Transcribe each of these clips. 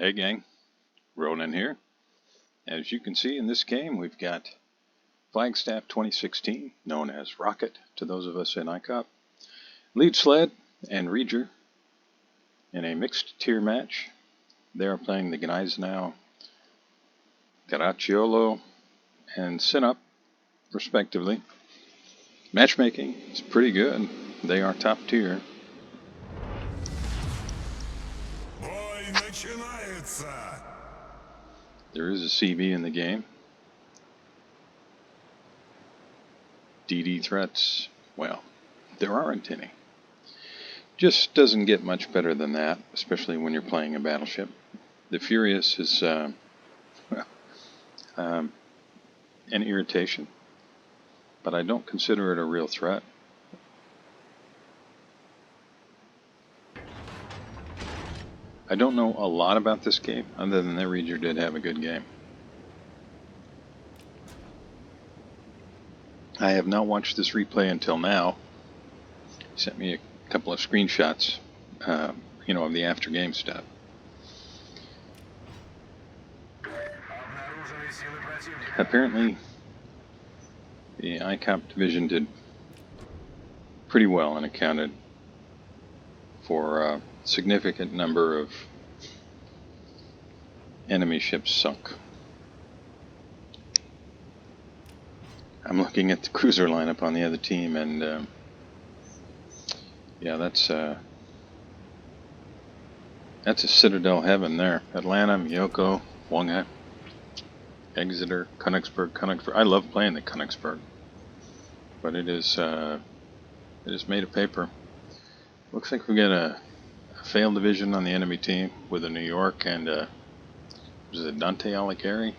Hey gang, Ronan here. As you can see in this game, we've got Flagstaff 2016, known as Rocket to those of us in ICOP, Lead Sled, and Reejr in a mixed tier match. They are playing the Gneisenau, Caracciolo, and Sinop, respectively. Matchmaking is pretty good. They are top tier. There is a CV in the game. DD threats, well, there aren't any. Just doesn't get much better than that, especially when you're playing a battleship. The Furious is an irritation, but I don't consider it a real threat. I don't know a lot about this game, other than that Reejr did have a good game. I have not watched this replay until now. He sent me a couple of screenshots, of the after game stuff. Apparently, the ICOP division did pretty well and accounted for a significant number of enemy ships sunk. I'm looking at the cruiser lineup on the other team, and yeah, that's a Citadel heaven there. Atlanta, Miyoko, Wonga, Exeter, Königsberg. I love playing the Königsberg, but it is made of paper. Looks like we got a failed division on the enemy team with a New York and was it Dante Alighieri?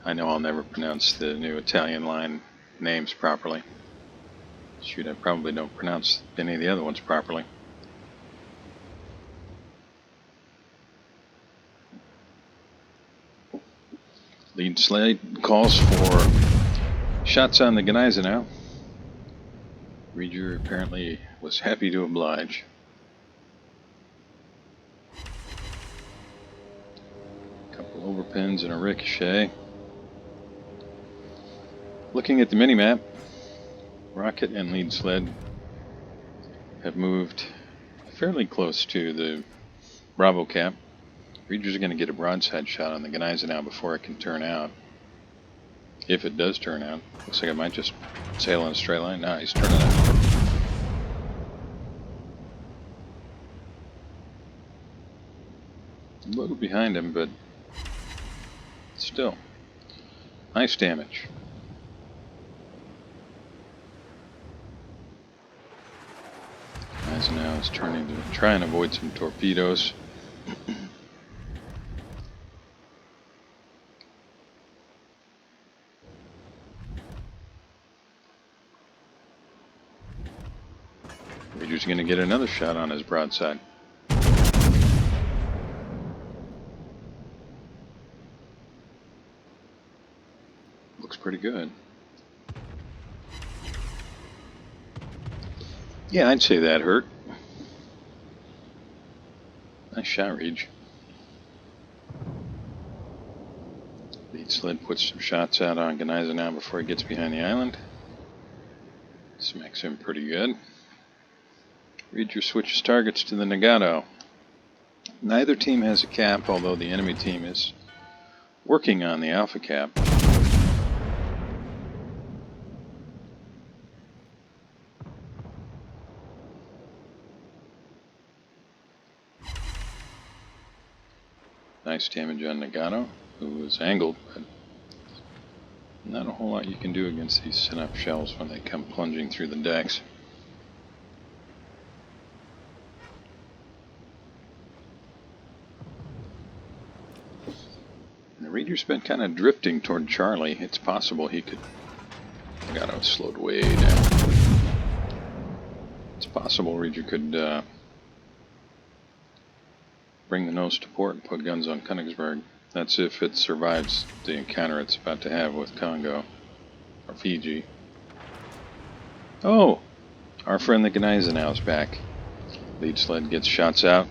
I know I'll never pronounce the new Italian line names properly. Shoot, I probably don't pronounce any of the other ones properly. Lead Sled calls for shots on the Gneisenau. Reejr apparently was happy to oblige. A couple overpins and a ricochet. Looking at the minimap, Rocket and Lead Sled have moved fairly close to the Bravo cap. Reejr's going to get a broadside shot on the Gneisenau before it can turn out. If it does turn out. Looks like it might just sail in a straight line. Nah, he's turning out. A little behind him, but still. Nice damage. Gneisenau is turning to try and avoid some torpedoes. Reejr's going to get another shot on his broadside. Looks pretty good. Yeah, I'd say that hurt. Nice shot, Reejr. Lead Sled puts some shots out on Gneisenau before he gets behind the island. Smacks him pretty good. Reejr switches targets to the Nagato. Neither team has a cap, although the enemy team is working on the alpha cap. Nice damage on Nagato, who is angled, but not a whole lot you can do against these Sinop shells when they come plunging through the decks. Reejr's been kind of drifting toward Charlie. It's possible he could... Nagato slowed way down. It's possible Reejr could bring the nose to port and put guns on Königsberg. That's if it survives the encounter it's about to have with Congo, or Fiji. Oh! Our friend the Gneisenau is back. Lead Sled gets shots out.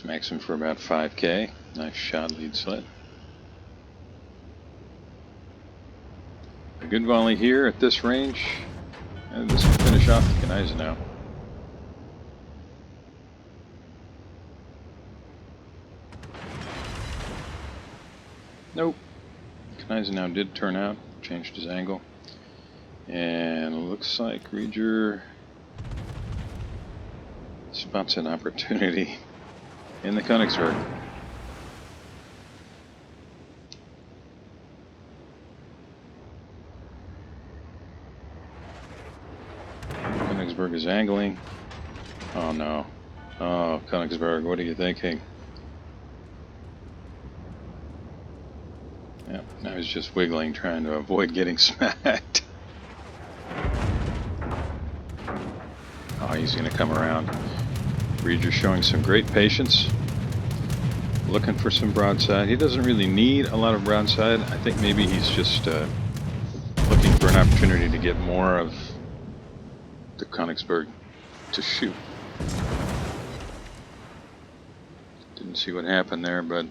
Smacks him for about 5k. Nice shot, lead sled. A good volley here at this range. And this will finish off the Gneisenau now. Nope. Gneisenau now did turn out, changed his angle. And it looks like Reejr spots an opportunity in the Königsberg. Königsberg is angling. Oh no. Oh, Königsberg, what are you thinking? Yep, now he's just wiggling, trying to avoid getting smacked. Oh, he's going to come around. Reejr showing some great patience. Looking for some broadside. He doesn't really need a lot of broadside. I think maybe he's just looking for an opportunity to get more of the Königsberg to shoot. Didn't see what happened there, but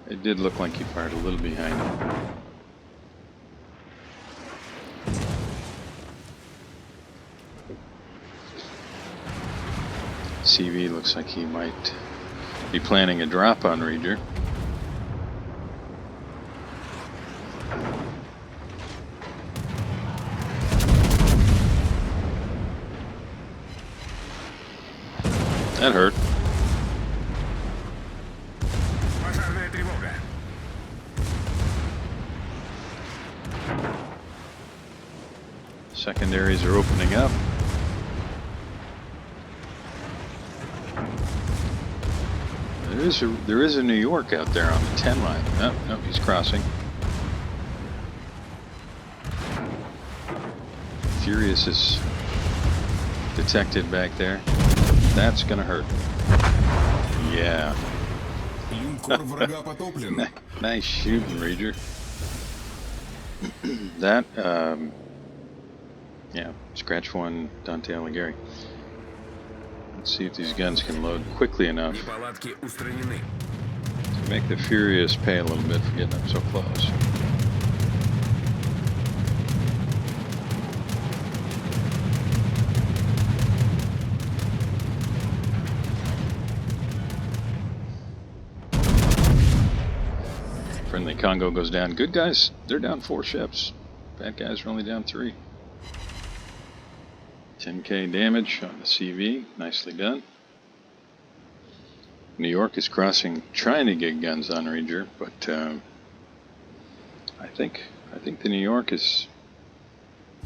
it did look like he fired a little behind him. CV looks like he might be planning a drop on Reejr. That hurt. Secondaries are opening up. There is a New York out there on the 10 line. No, he's crossing. Furious is detected back there. That's gonna hurt. Yeah. Nice shooting, Reejr. That, yeah, scratch one, Dante Alighieri. Let's see if these guns can load quickly enough to make the Furious pay a little bit for getting up so close. Friendly Congo goes down. Good guys, they're down 4 ships. Bad guys are only down 3. 10k damage on the CV, nicely done. New York is crossing, trying to get guns on Reejr, but I think the New York is,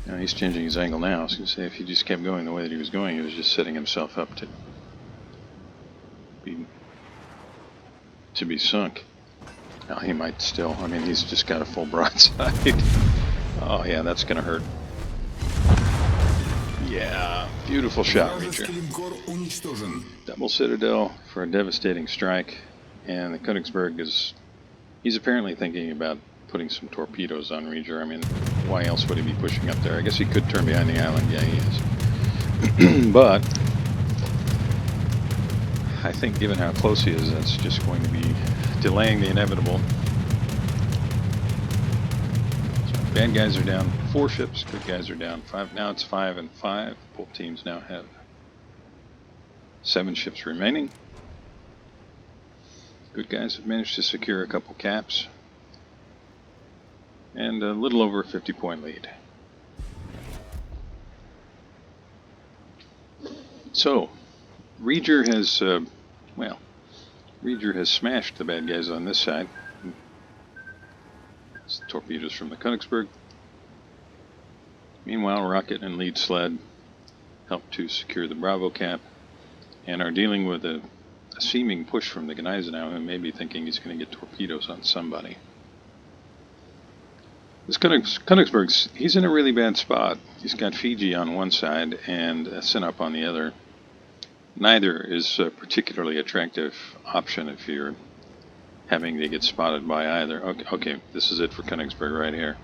you know, he's changing his angle now. I was going to say, if he just kept going the way that he was going, he was just setting himself up to be sunk. Now he might still, I mean, he's just got a full broadside. Oh yeah, that's going to hurt. Yeah, beautiful shot, Reejr. Double Citadel for a devastating strike, and the Königsberg he's apparently thinking about putting some torpedoes on Reejr. I mean, why else would he be pushing up there? I guess he could turn behind the island, yeah he is. But I think given how close he is, that's just going to be delaying the inevitable. Bad guys are down 4 ships, good guys are down 5. Now it's 5 and 5. Both teams now have 7 ships remaining. Good guys have managed to secure a couple caps. And a little over a 50-point lead. So, Reejr has, Reejr has smashed the bad guys on this side. It's torpedoes from the Königsberg. Meanwhile, Rocket and Lead Sled help to secure the Bravo cap and are dealing with a seeming push from the Gneisenau, who may be thinking he's going to get torpedoes on somebody. This Königsberg, he's in a really bad spot. He's got Fiji on one side and Sinop on the other. Neither is a particularly attractive option if you're having to get spotted by either. Okay, this is it for Königsberg right here.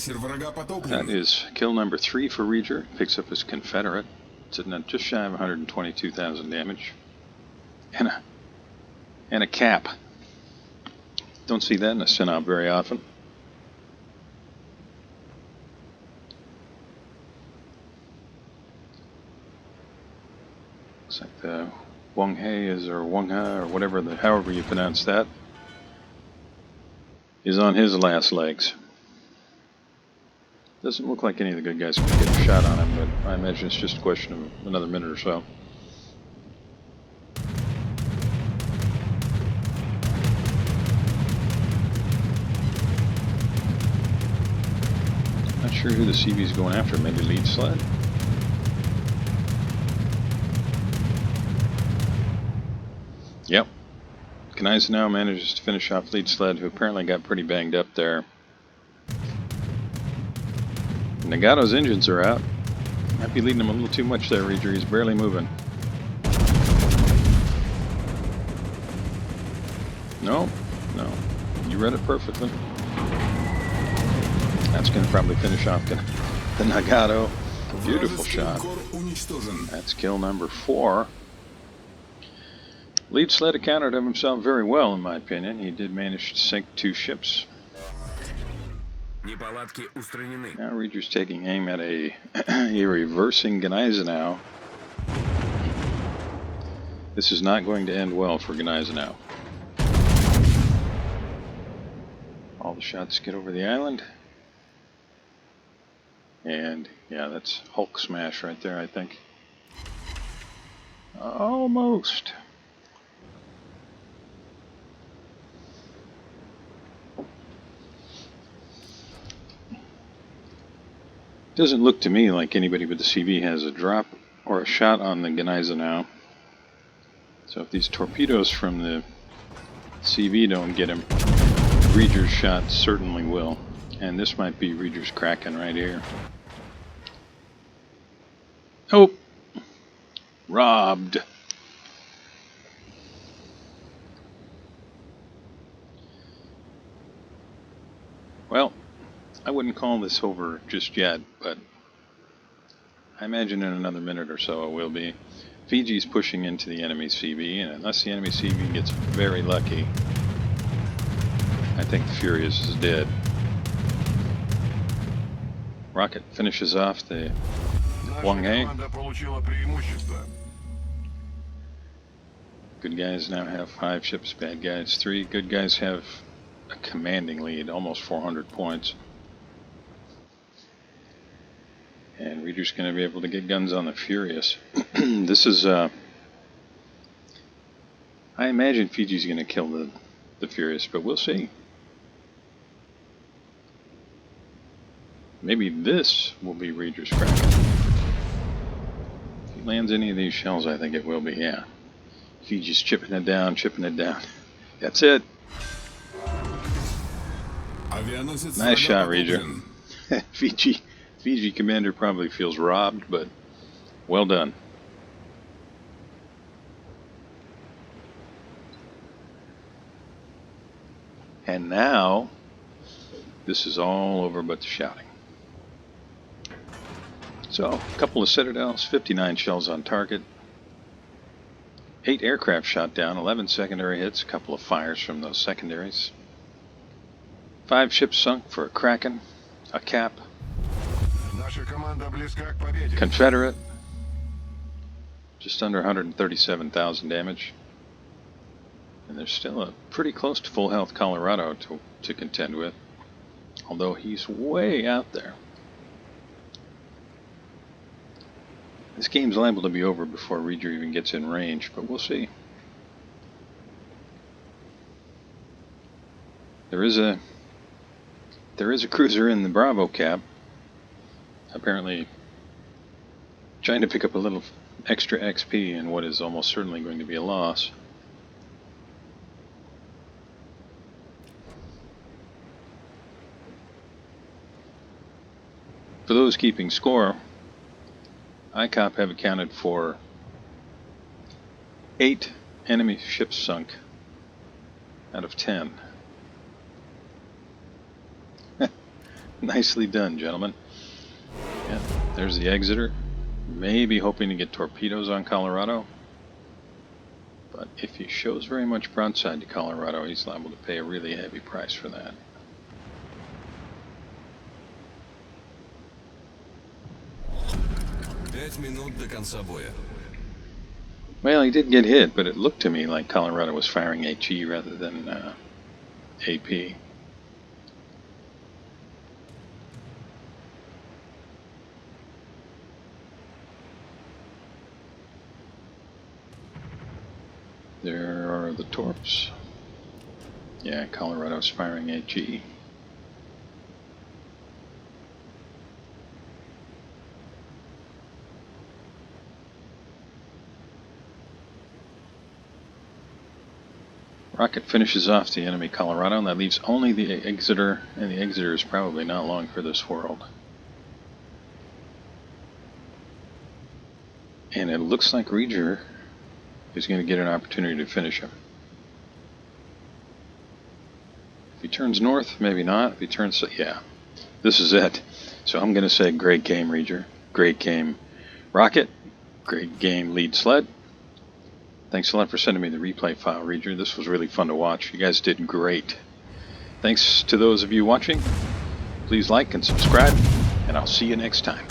That is kill number 3 for Reejr. Picks up his Confederate, sitting at just shy of 122,000 damage. And a cap. Don't see that in a Sinop very often. Looks like the Wong Hei is, or Wong Ha, or whatever, however you pronounce that, is on his last legs. Doesn't look like any of the good guys can get a shot on him, but I imagine it's just a question of another minute or so. Not sure who the CV is going after. Maybe lead sled? Yep. Gneisenau manages to finish off lead sled, who apparently got pretty banged up there. Nagato's engines are out. Might be leading him a little too much there, Reejr. He's barely moving. No, no. You read it perfectly. That's going to probably finish off the Nagato. Beautiful shot. That's kill number 4. Lead sled accounted of himself very well, in my opinion. He did manage to sink 2 ships. Now Reejr's taking aim at a reversing Gneisenau. This is not going to end well for Gneisenau. All the shots get over the island. And yeah, that's Hulk smash right there, I think. Almost. Doesn't look to me like anybody but the CV has a drop or a shot on the Gneisenau. So if these torpedoes from the CV don't get him, Reejr's shot certainly will. And this might be Reejr's Kraken right here. Oh! Robbed. Well, I wouldn't call this over just yet, but I imagine in another minute or so it will be. Fiji's pushing into the enemy CV, and unless the enemy CV gets very lucky, I think the Furious is dead. Rocket finishes off the Wong Hei. Good guys now have 5 ships, bad guys 3. Good guys have a commanding lead, almost 400 points. And Reejr's going to be able to get guns on the Furious. This is, I imagine Fiji's going to kill the Furious, but we'll see. Maybe this will be Reejr's Kraken. If he lands any of these shells, I think it will be, yeah. Fiji's chipping it down, chipping it down. That's it. Nice shot, Reejr. Fiji commander probably feels robbed, but well done. And now, this is all over but the shouting. So, a couple of Citadels, 59 shells on target, 8 aircraft shot down, 11 secondary hits, a couple of fires from those secondaries. 5 ships sunk for a Kraken, a Cap, Confederate, just under 137,000 damage. And there's still a pretty close to full health Colorado to contend with, although he's way out there. This game's liable to be over before Reejr even gets in range, but we'll see. There is a cruiser in the Bravo Cap, apparently trying to pick up a little extra XP in what is almost certainly going to be a loss. For those keeping score, ICOP have accounted for 8 enemy ships sunk out of 10. Nicely done, gentlemen. Yeah, there's the Exeter. Maybe hoping to get torpedoes on Colorado. But if he shows very much broadside to Colorado, he's liable to pay a really heavy price for that. Well, he did get hit, but it looked to me like Colorado was firing HE rather than AP. There are the torps. Yeah, Colorado's firing HE. Rocket finishes off the enemy Colorado, and that leaves only the Exeter, and the Exeter is probably not long for this world. And it looks like Reejr is going to get an opportunity to finish him. If he turns north, maybe not. If he turns, yeah, this is it. So I'm going to say great game, Reejr. Great game, Rocket. Great game, Lead Sled. Thanks a lot for sending me the replay file, Reejr. This was really fun to watch. You guys did great. Thanks to those of you watching. Please like and subscribe, and I'll see you next time.